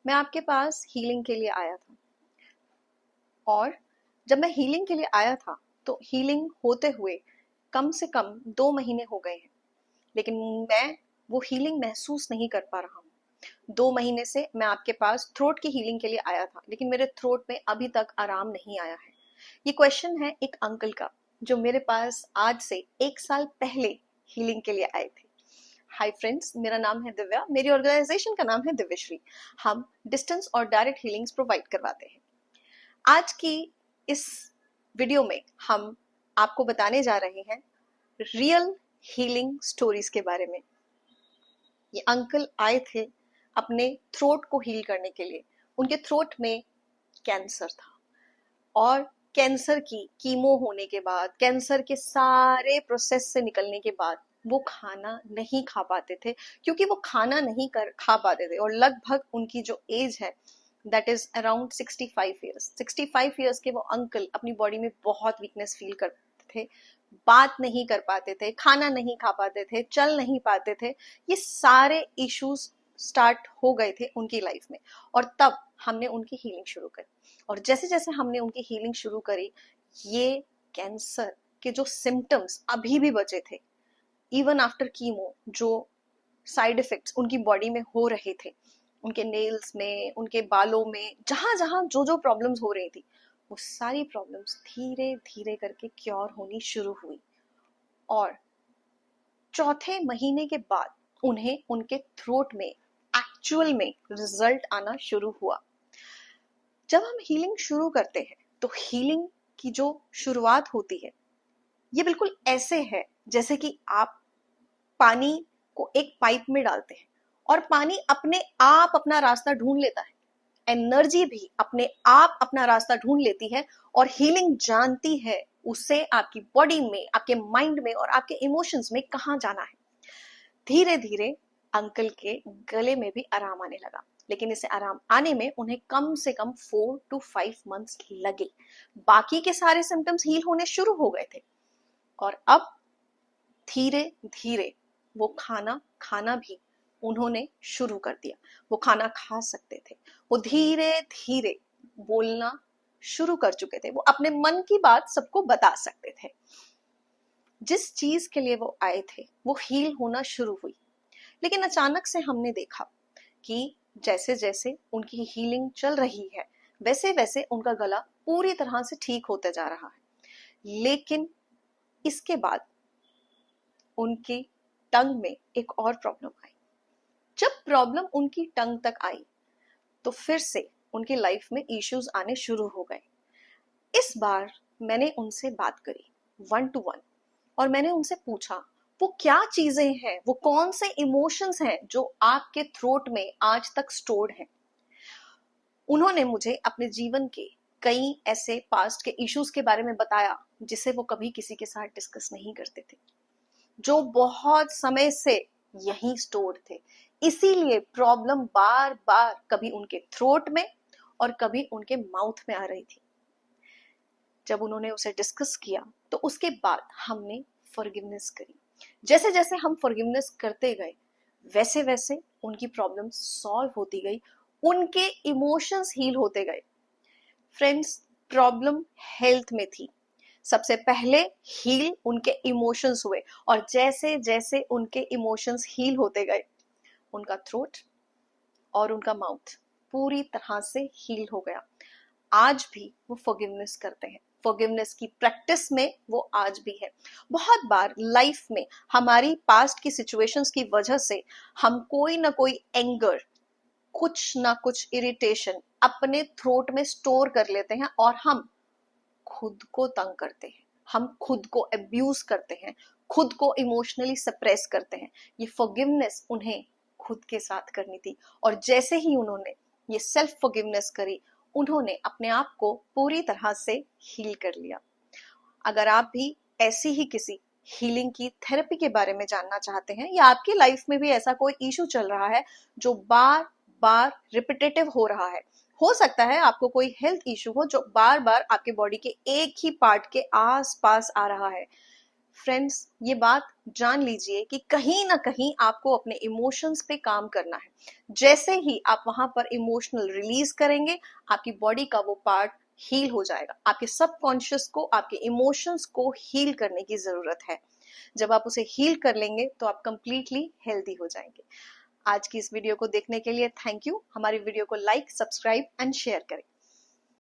मैं आपके पास हीलिंग के लिए आया था और जब मैं हीलिंग के लिए आया था तो हीलिंग होते हुए कम से कम 2 महीने हो गए हैं, लेकिन मैं वो हीलिंग महसूस नहीं कर पा रहा हूँ। 2 महीने से मैं आपके पास थ्रोट की हीलिंग के लिए आया था, लेकिन मेरे थ्रोट में अभी तक आराम नहीं आया है। ये क्वेश्चन है एक अंकल का, जो मेरे पास आज से 1 साल पहले हीलिंग के लिए आए थे। हाय फ्रेंड्स, मेरा नाम है दिव्या, मेरी ऑर्गेनाइजेशन का नाम है दिव्यश्री। हम डिस्टेंस और डायरेक्ट हीलिंग्स प्रोवाइड करवाते हैं। आज की इस वीडियो में हम आपको बताने जा रहे हैं रियल हीलिंग स्टोरीज के बारे में। ये अंकल आए थे अपने थ्रोट को हील करने के लिए। उनके थ्रोट में कैंसर था और कैंसर की कीमो होने के बाद, कैंसर के सारे प्रोसेस से निकलने के बाद वो खाना नहीं खा पाते थे, क्योंकि वो खाना नहीं खा पाते थे। और लगभग उनकी जो एज है that is around 65 years. 65 years के वो अंकल अपनी बॉडी में बहुत वीकनेस फील करते थे, बात नहीं कर पाते थे, खाना नहीं खा पाते थे, चल नहीं पाते थे। ये सारे इश्यूज स्टार्ट हो गए थे उनकी लाइफ में, और तब हमने उनकी हीलिंग शुरू करी। और जैसे जैसे हमने उनकी हीलिंग शुरू करी, ये कैंसर के जो सिम्टम्स अभी भी बचे थे, इवन आफ्टर कीमो, जो साइड इफेक्ट्स उनकी बॉडी में हो रहे थे, उनके नेल्स में, उनके बालों में, जहां जहां जो जो प्रॉब्लम्स हो रही थी, वो सारी प्रॉब्लम्स धीरे धीरे करके क्योर होनी शुरू हुई। और चौथे महीने के बाद उन्हें उनके थ्रोट में एक्चुअल में रिजल्ट आना शुरू हुआ। जब हम हीलिंग शुरू करते हैं तो हीलिंग की जो शुरुआत होती है, ये बिल्कुल ऐसे है जैसे कि आप पानी को एक पाइप में डालते हैं और पानी अपने आप अपना रास्ता ढूंढ लेता है। एनर्जी भी अपने आप अपना रास्ता ढूंढ लेती है, और हीलिंग जानती है उसे आपकी बॉडी में, आपके माइंड में और आपके इमोशंस में कहाँ जाना है। धीरे धीरे अंकल के गले में भी आराम आने लगा, लेकिन इसे आराम आने में उन्हें कम से कम 4 to 5 मंथ्स लगे। बाकी के सारे सिम्टम्स हील होने शुरू हो गए थे, और अब धीरे धीरे वो खाना खाना भी उन्होंने शुरू कर दिया। वो खाना खा सकते थे, वो धीरे धीरे बोलना शुरू कर चुके थे, वो अपने मन की बात सबको बता सकते थे। जिस चीज के लिए वो आए थे वो हील होना शुरू हुई। लेकिन अचानक से हमने देखा कि जैसे जैसे उनकी हीलिंग चल रही है, वैसे वैसे उनका गला पूरी तरह से ठीक होते जा रहा है। लेकिन इसके बाद उनकी टंग में एक और प्रॉब्लम आई। जब प्रॉब्लम उनकी टंग तक आई तो फिर से उनकी लाइफ में इश्यूज आने शुरू हो गए। इस बार मैंने उनसे बात करी 1 to 1, और मैंने उनसे पूछा वो क्या चीजें हैं, वो कौन से इमोशंस हैं जो आपके थ्रोट में आज तक स्टोर्ड हैं। उन्होंने मुझे अपने जीवन के कई ऐसे पास्ट के इश्यूज के बारे में बताया जिसे वो कभी किसी के साथ डिस्कस नहीं करते थे, जो बहुत समय से यहीं स्टोर्ड थे। इसीलिए प्रॉब्लम बार बार कभी उनके थ्रोट में और कभी उनके माउथ में आ रही थी। जब उन्होंने उसे डिस्कस किया तो उसके बाद हमने फॉरगिवनेस करी। जैसे जैसे हम फॉरगिवनेस करते गए, वैसे वैसे उनकी प्रॉब्लम सॉल्व होती गई, उनके इमोशंस हील होते गए। फ्रेंड्स, प्रॉब्लम हेल्थ में थी, सबसे पहले हील उनके इमोशंस हुए, और जैसे जैसे उनके इमोशंस हील होते गए, उनका थ्रोट और उनका माउथ पूरी तरह से हील हो गया। आज भी वो फॉरगिवनेस करते हैं, फॉरगिवनेस की प्रैक्टिस में वो आज भी है। बहुत बार लाइफ में हमारी पास्ट की सिचुएशंस की वजह से हम कोई ना कोई एंगर, कुछ ना कुछ इरिटेशन अपने थ्रोट में स्टोर कर लेते हैं, और हम खुद को तंग करते हैं, हम खुद को अब्यूज करते हैं, खुद को इमोशनली सप्रेस करते हैं। ये फॉरगिवनेस उन्हें खुद के साथ करनी थी, और जैसे ही उन्होंने ये सेल्फ फॉरगिवनेस करी, उन्होंने अपने आप को पूरी तरह से हील कर लिया। अगर आप भी ऐसी ही किसी हीलिंग की थेरेपी के बारे में जानना चाहते हैं, या आपकी लाइफ में भी ऐसा कोई इशू चल रहा है जो बार बार रिपीटेटिव हो रहा है, हो सकता है आपको कोई हेल्थ इशू हो जो बार बार आपके बॉडी के एक ही पार्ट के आस पास आ रहा है, फ्रेंड्स, ये बात जान लीजिए कि कहीं ना कहीं आपको अपने इमोशंस पे काम करना है। जैसे ही आप वहां पर इमोशनल रिलीज करेंगे, आपकी बॉडी का वो पार्ट हील हो जाएगा। आपके सबकॉन्शियस को, आपके इमोशंस को हील करने की जरूरत है। जब आप उसे हील कर लेंगे तो आप कंप्लीटली हेल्दी हो जाएंगे। आज की इस वीडियो को देखने के लिए थैंक यू। हमारी वीडियो को लाइक, सब्सक्राइब एंड शेयर करें।